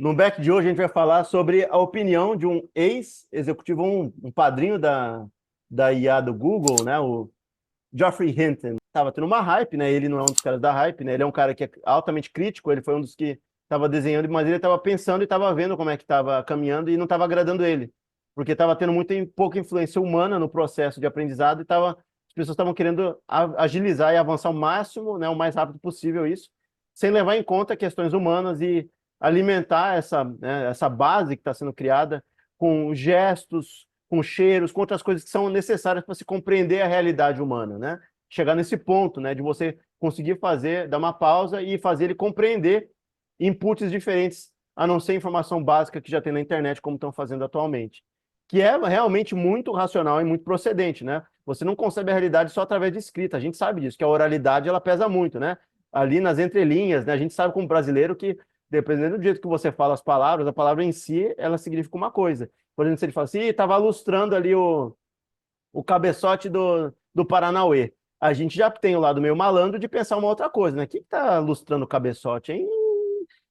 No back de hoje, a gente vai falar sobre a opinião de um ex-executivo, um padrinho da IA do Google, né? O Geoffrey Hinton. Estava tendo uma hype, né? Ele não é um dos caras da hype, né? Ele é um cara que é altamente crítico, ele foi um dos que estava desenhando, mas ele estava pensando e estava vendo como é que estava caminhando e não estava agradando ele, porque estava tendo pouca influência humana no processo de aprendizado e as pessoas estavam querendo agilizar e avançar ao máximo, né? O mais rápido possível isso, sem levar em conta questões humanas e alimentar essa base que está sendo criada com gestos, com cheiros, com outras coisas que são necessárias para se compreender a realidade humana, né? Chegar nesse ponto, né, de você conseguir dar uma pausa e fazer ele compreender inputs diferentes, a não ser informação básica que já tem na internet, como estão fazendo atualmente. Que é realmente muito racional e muito procedente, né? Você não concebe a realidade só através de escrita, a gente sabe disso, que a oralidade ela pesa muito, né? Ali nas entrelinhas, né? A gente sabe como brasileiro que dependendo do jeito que você fala as palavras, a palavra em si, ela significa uma coisa. Por exemplo, se ele fala assim, estava lustrando ali o cabeçote do Paranauê. A gente já tem o lado meio malandro de pensar uma outra coisa, né? O que está lustrando o cabeçote, hein?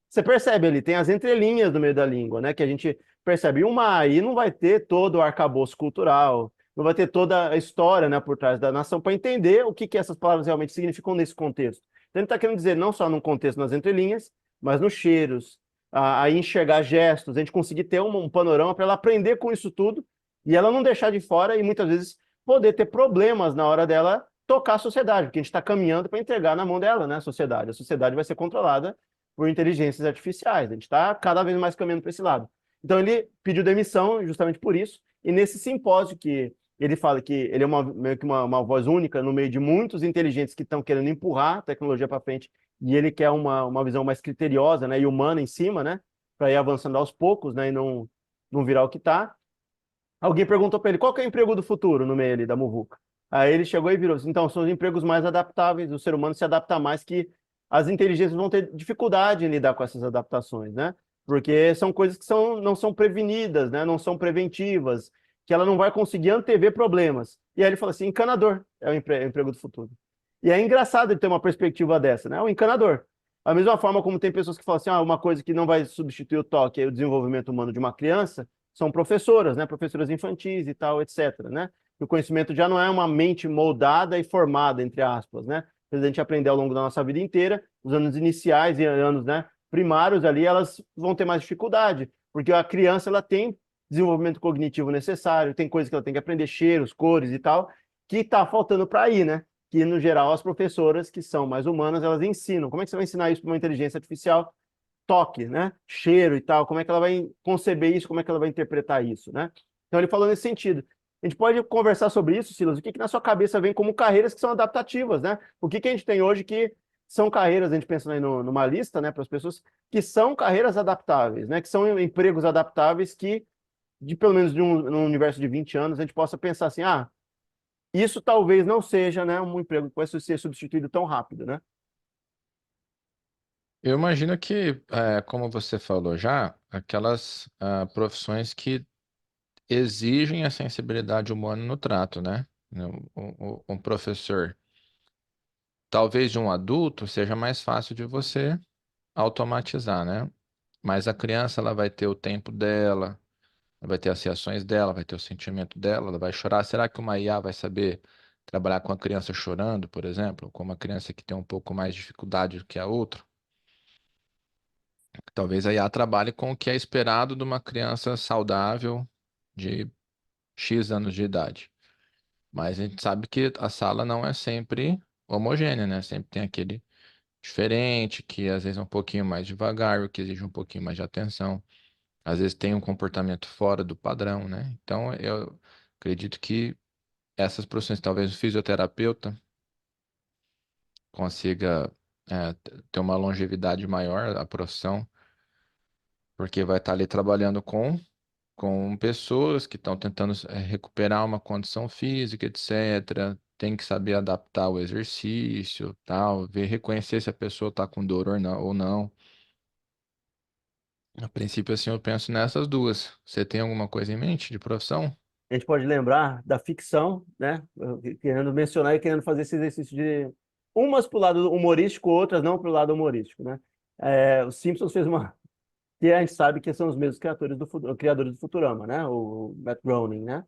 Você percebe ali, tem as entrelinhas no meio da língua, né? Que a gente percebe. E uma aí não vai ter todo o arcabouço cultural, não vai ter toda a história, né, por trás da nação para entender o que essas palavras realmente significam nesse contexto. Então ele está querendo dizer não só num contexto nas entrelinhas, mas nos cheiros, a enxergar gestos, a gente conseguir ter um panorama para ela aprender com isso tudo e ela não deixar de fora e muitas vezes poder ter problemas na hora dela tocar a sociedade, porque a gente está caminhando para entregar na mão dela, né, a sociedade. A sociedade vai ser controlada por inteligências artificiais. A gente está cada vez mais caminhando para esse lado. Então ele pediu demissão justamente por isso, e nesse simpósio que ele fala que ele é meio que uma voz única no meio de muitos inteligentes que estão querendo empurrar a tecnologia para frente, e ele quer uma visão mais criteriosa, né, e humana em cima, né, para ir avançando aos poucos, né, e não virar o que está. Alguém perguntou para ele qual que é o emprego do futuro no meio ali da muvuca. Aí ele chegou e virou assim, então são os empregos mais adaptáveis, o ser humano se adapta mais, que as inteligências vão ter dificuldade em lidar com essas adaptações, né? Porque são coisas que não são prevenidas, né? Não são preventivas, que ela não vai conseguir antever problemas. E aí ele falou assim, encanador é o emprego do futuro. E é engraçado ele ter uma perspectiva dessa, né? O encanador. Da mesma forma como tem pessoas que falam assim, uma coisa que não vai substituir o toque, o desenvolvimento humano de uma criança, são professoras, né? Professoras infantis e tal, etc, né? O conhecimento já não é uma mente moldada e formada, entre aspas, né? A gente aprender ao longo da nossa vida inteira, os anos iniciais e anos, né, primários ali, elas vão ter mais dificuldade, porque a criança ela tem desenvolvimento cognitivo necessário, tem coisas que ela tem que aprender, cheiros, cores e tal, que está faltando para aí, né? Que, no geral, as professoras que são mais humanas, elas ensinam. Como é que você vai ensinar isso para uma inteligência artificial? Toque, né? Cheiro e tal, como é que ela vai conceber isso, como é que ela vai interpretar isso, né? Então ele falou nesse sentido. A gente pode conversar sobre isso, Silas, o que na sua cabeça vem como carreiras que são adaptativas, né? O que a gente tem hoje que são carreiras, a gente pensa aí numa lista, né, para as pessoas, que são carreiras adaptáveis, né? Que são empregos adaptáveis que, pelo menos num universo de 20 anos, a gente possa pensar assim, isso talvez não seja, né, um emprego que vai ser substituído tão rápido, né? Eu imagino que, como você falou já, aquelas profissões que exigem a sensibilidade humana no trato, né? Um professor, talvez de um adulto, seja mais fácil de você automatizar, né? Mas a criança, ela vai ter o tempo dela, ela vai ter as reações dela, vai ter o sentimento dela, ela vai chorar. Será que uma IA vai saber trabalhar com a criança chorando, por exemplo? Com uma criança que tem um pouco mais de dificuldade do que a outra? Talvez a IA trabalhe com o que é esperado de uma criança saudável de X anos de idade. Mas a gente sabe que a sala não é sempre homogênea, né? Sempre tem aquele diferente, que às vezes é um pouquinho mais devagar, que exige um pouquinho mais de atenção. Às vezes tem um comportamento fora do padrão, né? Então eu acredito que essas profissões, talvez o fisioterapeuta consiga ter uma longevidade maior, a profissão, porque vai estar ali trabalhando com pessoas que estão tentando recuperar uma condição física, etc. Tem que saber adaptar o exercício, tal, ver, reconhecer se a pessoa está com dor ou não. A princípio, assim, eu penso nessas duas. Você tem alguma coisa em mente de profissão? A gente pode lembrar da ficção, né? Querendo mencionar e querendo fazer esse exercício de umas para o lado humorístico, outras não para o lado humorístico, né? O Simpsons fez que a gente sabe que são os mesmos criadores do Futurama, né? O Matt Groening, né?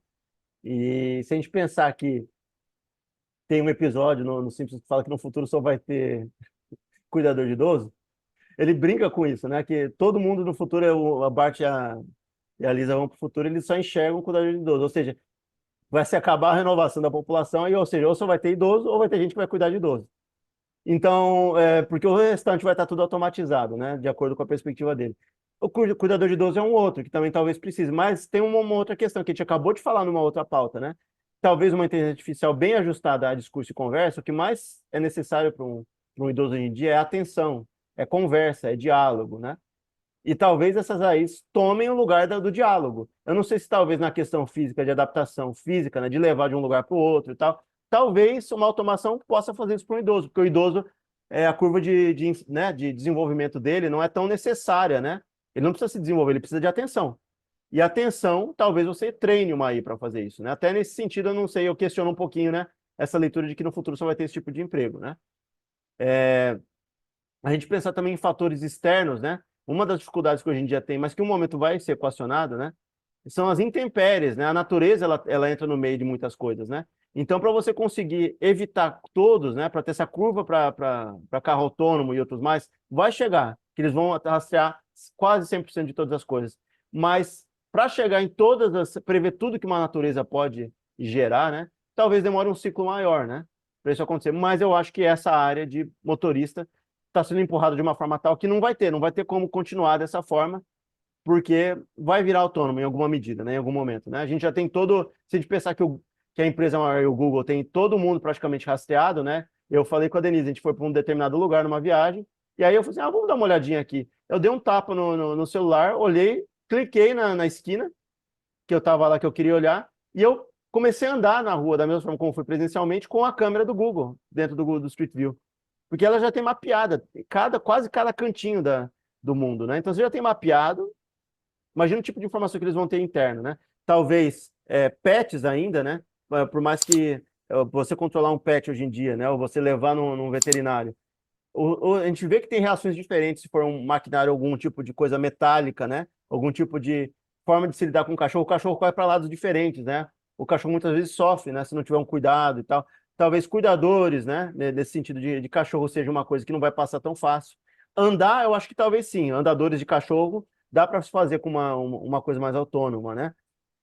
E se a gente pensar que tem um episódio no Simpsons que fala que no futuro só vai ter cuidador de idoso, ele brinca com isso, né? Que todo mundo no futuro, a Bart e a Lisa vão para o futuro, eles só enxergam o cuidador de idoso. Ou seja, vai se acabar a renovação da população, e, ou seja, ou só vai ter idoso, ou vai ter gente que vai cuidar de idoso. Então, porque o restante vai estar tudo automatizado, né? De acordo com a perspectiva dele. O cuidador de idoso é um outro, que também talvez precise, mas tem uma outra questão que a gente acabou de falar numa outra pauta, né? Talvez uma inteligência artificial bem ajustada a discurso e conversa, o que mais é necessário para um idoso hoje em dia é atenção, é conversa, é diálogo, né? E talvez essas AIs tomem o lugar do diálogo. Eu não sei se talvez na questão física, de adaptação física, né, de levar de um lugar para o outro e tal, talvez uma automação possa fazer isso para um idoso, porque o idoso, a curva né, de desenvolvimento dele não é tão necessária, né? Ele não precisa se desenvolver, ele precisa de atenção. E atenção, talvez você treine uma AI para fazer isso, né? Até nesse sentido, eu não sei, eu questiono um pouquinho, né, essa leitura de que no futuro só vai ter esse tipo de emprego, né? A gente pensar também em fatores externos, né? Uma das dificuldades que hoje em dia tem, mas que um momento vai ser equacionado, né? São as intempéries, né? A natureza, ela entra no meio de muitas coisas, né? Então, para você conseguir evitar todos, né? Para ter essa curva para carro autônomo e outros mais, vai chegar, que eles vão rastrear quase 100% de todas as coisas. Mas, para chegar em prever tudo que uma natureza pode gerar, né? Talvez demore um ciclo maior, né? Para isso acontecer. Mas eu acho que essa área de motorista está sendo empurrada de uma forma tal que não vai ter como continuar dessa forma, porque vai virar autônomo em alguma medida, né, em algum momento, né? A gente já tem se a gente pensar que a empresa maior, o Google, tem todo mundo praticamente rastreado, né? Eu falei com a Denise, a gente foi para um determinado lugar numa viagem, e aí eu falei assim, vamos dar uma olhadinha aqui. Eu dei um tapa no celular, olhei, cliquei na esquina, que eu estava lá, que eu queria olhar, e eu comecei a andar na rua, da mesma forma como fui presencialmente, com a câmera do Google, dentro do Street View. Porque ela já tem mapeada quase cada cantinho do mundo, né? Então você já tem mapeado, imagina o tipo de informação que eles vão ter interno, né? Talvez pets ainda, né? Por mais que você controlar um pet hoje em dia, né? Ou você levar num veterinário. A gente vê que tem reações diferentes se for um maquinário, algum tipo de coisa metálica, né? Algum tipo de forma de se lidar com o cachorro corre para lados diferentes, né? O cachorro muitas vezes sofre, né? Se não tiver um cuidado e tal. Talvez cuidadores, né? Nesse sentido de cachorro seja uma coisa que não vai passar tão fácil. Andar, eu acho que talvez sim. Andadores de cachorro dá para se fazer com uma coisa mais autônoma, né?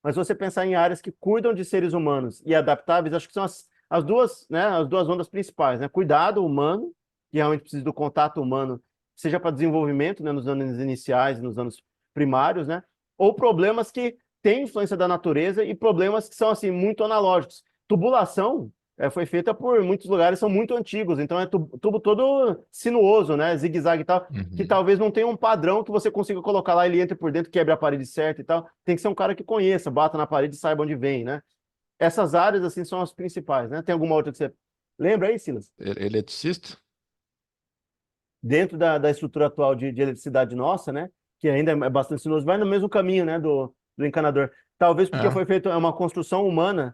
Mas se você pensar em áreas que cuidam de seres humanos e adaptáveis, acho que são as duas, né? As duas ondas principais, né? Cuidado humano, que realmente precisa do contato humano, seja para desenvolvimento, né? Nos anos iniciais, nos anos primários, né? Ou problemas que têm influência da natureza e problemas que são assim muito analógicos. Tubulação foi feita por muitos lugares, são muito antigos, então é tubo todo sinuoso, né? Zigue-zague e tal, que Uhum. talvez não tenha um padrão que você consiga colocar lá, ele entre por dentro, quebre a parede certa e tal. Tem que ser um cara que conheça, bata na parede e saiba onde vem, né? Essas áreas, assim, são as principais, né? Tem alguma outra que você lembra aí, Silas? Eletricista? Dentro da estrutura atual de eletricidade nossa, né? Que ainda é bastante sinuoso, vai no mesmo caminho, né? Do encanador. Talvez porque É, foi feita uma construção humana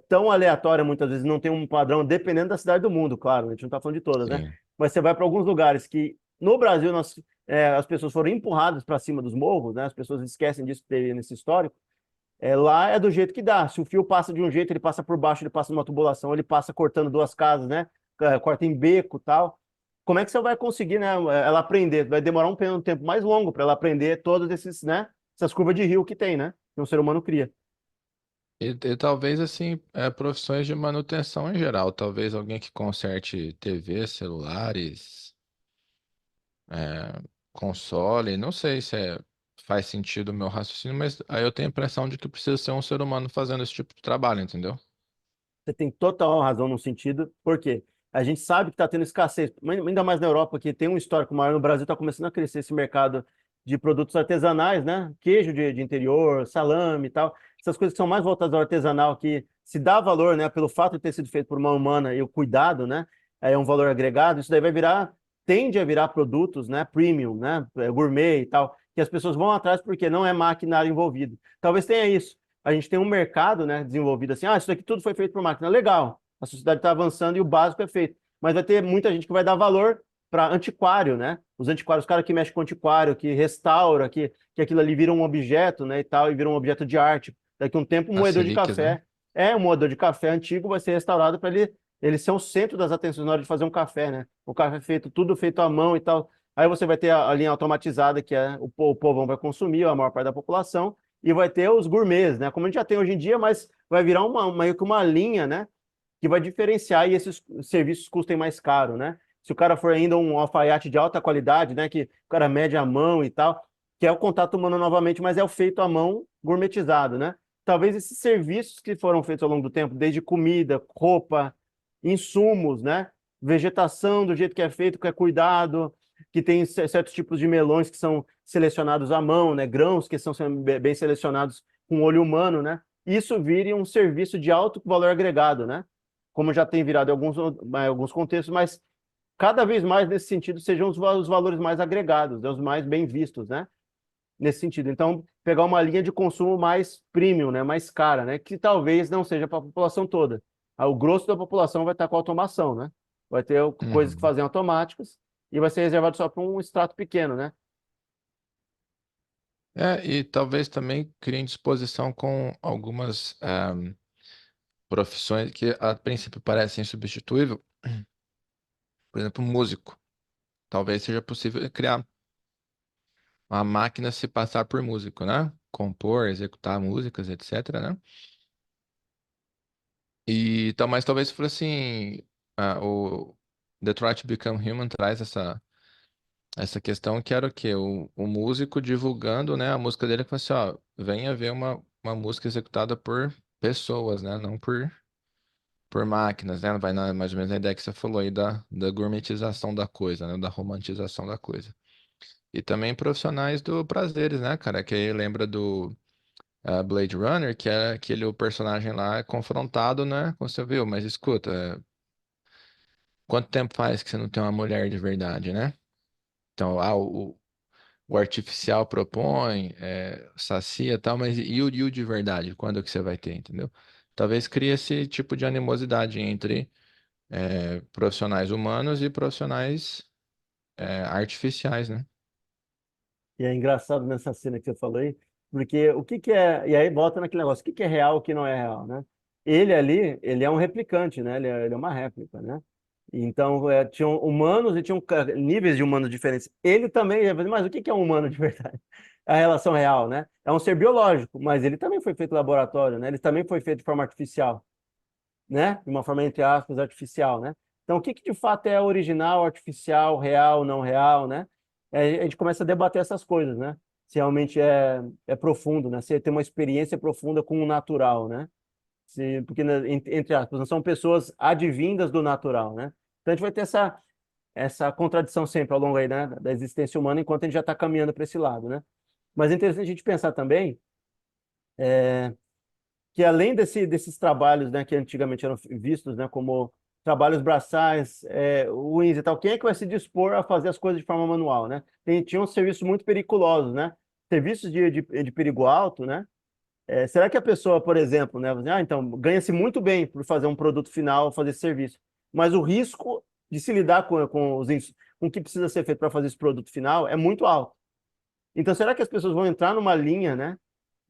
tão aleatória, muitas vezes não tem um padrão, dependendo da cidade do mundo, claro, a gente não está falando de todas, né? sim. Mas você vai para alguns lugares que, no Brasil, as pessoas foram empurradas para cima dos morros, né? As pessoas esquecem disso que teve nesse histórico. Lá é do jeito que dá. Se o fio passa de um jeito, ele passa por baixo, ele passa numa tubulação, ele passa cortando duas casas, né? Corta em beco e tal. Como é que você vai conseguir, né, ela aprender? Vai demorar um tempo mais longo para ela aprender todos esses, né? Essas curvas de rio que tem, né? Que um ser humano cria. E talvez, assim, profissões de manutenção em geral. Talvez alguém que conserte TV, celulares, console. Não sei se faz sentido o meu raciocínio, mas aí eu tenho a impressão de que precisa ser um ser humano fazendo esse tipo de trabalho, entendeu? Você tem total razão no sentido, porque a gente sabe que está tendo escassez, ainda mais na Europa, que tem um histórico maior. No Brasil está começando a crescer esse mercado de produtos artesanais, né? Queijo de interior, salame e tal. Essas coisas que são mais voltadas ao artesanal, que se dá valor, né? Pelo fato de ter sido feito por uma humana e o cuidado, né? É um valor agregado. Isso daí tende a virar produtos, né? Premium, né? Gourmet e tal, que as pessoas vão atrás porque não é maquinário envolvido. Talvez tenha isso. A gente tem um mercado, né, desenvolvido assim, isso daqui tudo foi feito por máquina, legal, a sociedade está avançando e o básico é feito, mas vai ter muita gente que vai dar valor para antiquário, né? Os antiquários, os caras que mexem com antiquário, que restaura, que aquilo ali vira um objeto, né, e tal, e vira um objeto de arte. Daqui a um tempo, um As moedor de relíquias, né? café, um moedor de café antigo vai ser restaurado para ele ser o centro das atenções na hora de fazer um café, né? O café feito, tudo feito à mão e tal. Aí você vai ter a linha automatizada, que é o povão vai consumir, a maior parte da população, e vai ter os gourmets, né? Como a gente já tem hoje em dia, mas vai virar meio que uma linha, né? Que vai diferenciar e esses serviços custem mais caro, né? Se o cara for ainda um alfaiate de alta qualidade, né? Que o cara mede a mão e tal, que é o contato humano novamente, mas é o feito à mão gourmetizado, né? Talvez esses serviços que foram feitos ao longo do tempo, desde comida, roupa, insumos, né? Vegetação do jeito que é feito, que é cuidado, que tem certos tipos de melões que são selecionados à mão, né? Grãos que são bem selecionados com olho humano, né? Isso vire um serviço de alto valor agregado, né? Como já tem virado em alguns contextos, mas cada vez mais nesse sentido sejam os valores mais agregados, né? Os mais bem vistos, né? Nesse sentido. Então, pegar uma linha de consumo mais premium, né? Mais cara, né? Que talvez não seja para a população toda. O grosso da população vai estar com automação, né? Vai ter coisas que Uhum. fazem automáticas e vai ser reservado só para um extrato pequeno, né? E talvez também criem disposição com algumas profissões que a princípio parecem insubstituíveis, por exemplo, músico. Talvez seja possível criar uma máquina se passar por músico, né? Compor, executar músicas, etc, né? E então, mas talvez fosse assim, o Detroit Become Human traz essa questão que era o quê? O músico divulgando, né, a música dele, que fala assim, ó, venha ver uma música executada por pessoas, né? Não por máquinas, né? Vai mais ou menos na ideia que você falou aí da gourmetização da coisa, né? Da romantização da coisa. E também profissionais do prazeres, né, cara? Que aí lembra do Blade Runner, que é aquele o personagem lá é confrontado, né? Como você viu, mas escuta, quanto tempo faz que você não tem uma mulher de verdade, né? Então, o artificial propõe, sacia e tal, mas e o de verdade? Quando que você vai ter, entendeu? Talvez crie esse tipo de animosidade entre profissionais humanos e profissionais artificiais, né? E é engraçado nessa cena que você falou aí, porque o que que é. E aí volta naquele negócio: o que que é real e o que não é real, né? Ele ali, ele é um replicante, né? Ele é uma réplica, né? Então, tinham humanos e tinham níveis de humanos diferentes. Ele também, mas o que que é um humano de verdade? A relação real, né? É um ser biológico, mas ele também foi feito em laboratório, né? Ele também foi feito de forma artificial, né? De uma forma, entre aspas, artificial, né? Então, o que que de fato é original, artificial, real, não real, né? A gente começa a debater essas coisas, né? Se realmente é profundo, né? Se tem uma experiência profunda com o natural, né? Porque, né, entre aspas, não são pessoas advindas do natural, né? Então, a gente vai ter essa contradição sempre ao longo aí, né, da existência humana, enquanto a gente já está caminhando para esse lado, né? Mas é interessante a gente pensar também que além desses trabalhos, né, que antigamente eram vistos, né, como trabalhos braçais, ruins e tal, quem é que vai se dispor a fazer as coisas de forma manual, né? Tinham serviços muito periculosos, né? Serviços de perigo alto, né? Será que a pessoa, por exemplo, né, então ganha-se muito bem por fazer um produto final, fazer esse serviço, mas o risco de se lidar com o que precisa ser feito para fazer esse produto final é muito alto. Então, será que as pessoas vão entrar numa linha, né,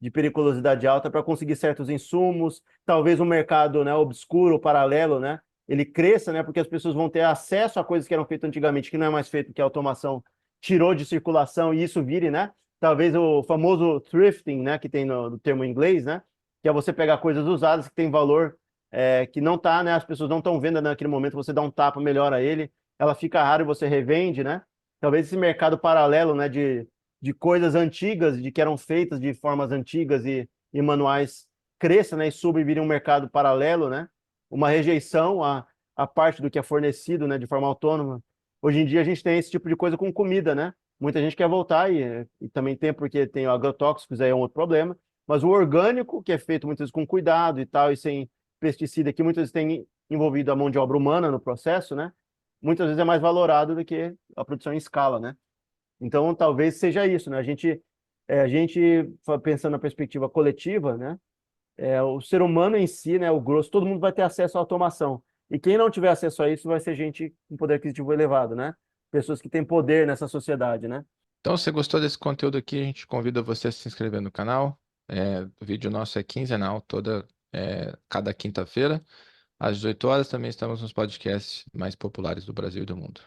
de periculosidade alta para conseguir certos insumos, talvez um mercado, né, obscuro, paralelo, né, ele cresça, né, porque as pessoas vão ter acesso a coisas que eram feitas antigamente, que não é mais feito, que a automação tirou de circulação e isso vire, né, talvez o famoso thrifting, né, que tem no termo em inglês, né, que é você pegar coisas usadas que tem valor, que não tá, né, as pessoas não estão vendo naquele momento, você dá um tapa, melhora ele, ela fica rara e você revende, né, talvez esse mercado paralelo, né, de coisas antigas, de que eram feitas de formas antigas e manuais cresça, né, e suba e vire um mercado paralelo, né, uma rejeição à parte do que é fornecido, né, de forma autônoma. Hoje em dia a gente tem esse tipo de coisa com comida, né? Muita gente quer voltar e também tem porque tem agrotóxicos, aí é um outro problema, mas o orgânico, que é feito muitas vezes com cuidado e tal, e sem pesticida, que muitas vezes tem envolvido a mão de obra humana no processo, né? Muitas vezes é mais valorado do que a produção em escala, né? Então, talvez seja isso, né? A gente pensando na perspectiva coletiva, né? O ser humano em si, né? O grosso, todo mundo vai ter acesso à automação. E quem não tiver acesso a isso vai ser gente com poder aquisitivo elevado, né? pessoas que têm poder nessa sociedade, né? Então, se você gostou desse conteúdo aqui, a gente convida você a se inscrever no canal. O vídeo nosso é quinzenal, cada quinta-feira, às 18 horas. Também estamos nos podcasts mais populares do Brasil e do mundo.